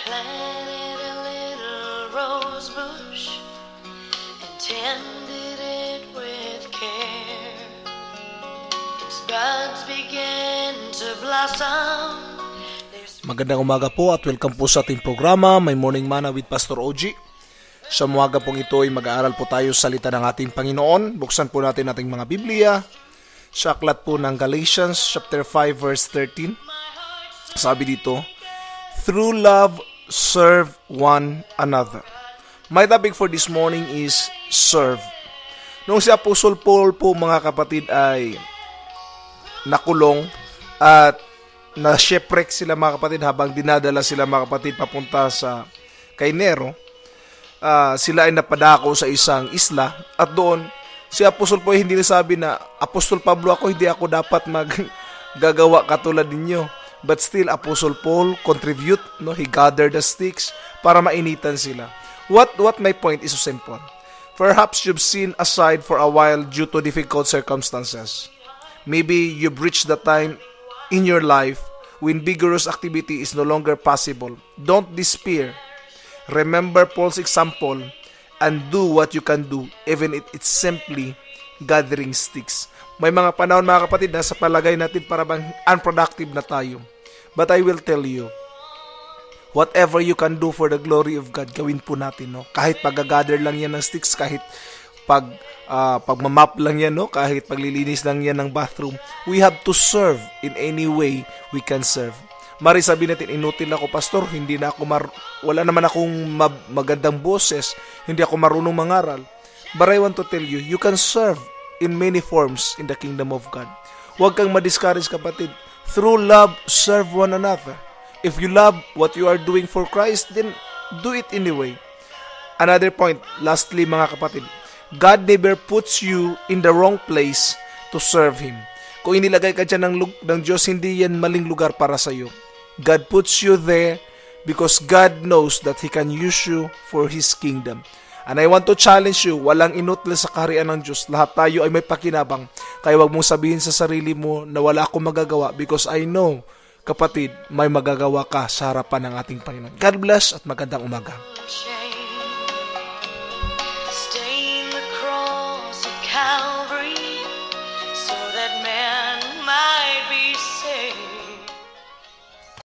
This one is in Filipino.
planted a little rose bush and tended it with care. Its buds began to blossom. Magandang umaga po at welcome po sa ating programa, My Morning Manna with Pastor OG. Sa umaga pong ito ay mag-aaral po tayo sa salita ng ating Panginoon. Buksan po natin ating mga Biblia sa aklat po ng Galatians chapter 5 verse 13. Sabi dito, through love, serve one another. My topic for this morning is serve. Nung si Apostle Paul po mga kapatid ay nakulong at na-shipwreck sila mga kapatid habang dinadala sila mga kapatid papunta sa kay Nero, sila ay napadako sa isang isla at doon si Apostol po hindi nasabi na Apostol Pablo ako, hindi ako dapat maggagawa katulad ninyo, but still Apostle Paul contribute, no? He gathered the sticks para mainitan sila. What my point is so simple. Perhaps you've seen aside for a while due to difficult circumstances. Maybe you've reached the time in your life when vigorous activity is no longer possible. Don't despair. Remember Paul's example and do what you can do, even if it's simply gathering sticks. May mga panahon mga kapatid na sa palagay natin para bang unproductive na tayo. But I will tell you, whatever you can do for the glory of God, gawin po natin, no? Kahit pag-gather lang yan ng sticks, kahit pagmamap lang yan, no? Kahit paglilinis lang yan ng bathroom, we have to serve in any way we can serve. Mari sabi natin, inutil ako pastor, hindi na ako wala naman akong magandang boses, hindi ako marunong mangaral. But I want to tell you, you can serve in many forms in the kingdom of God. Huwag kang ma-discourage kapatid. Through love, serve one another. If you love what you are doing for Christ, then do it anyway. Another point, lastly mga kapatid, God never puts you in the wrong place to serve Him. Kung inilagay ka dyan ng Diyos, hindi yan maling lugar para sa iyo. God puts you there because God knows that He can use you for His kingdom. And I want to challenge you, walang inutil sa kaharian ng Diyos. Lahat tayo ay may pakinabang. Kaya wag mong sabihin sa sarili mo na wala akong magagawa because I know, kapatid, may magagawa ka sa harapan ng ating Panginoon. God bless at magandang umaga.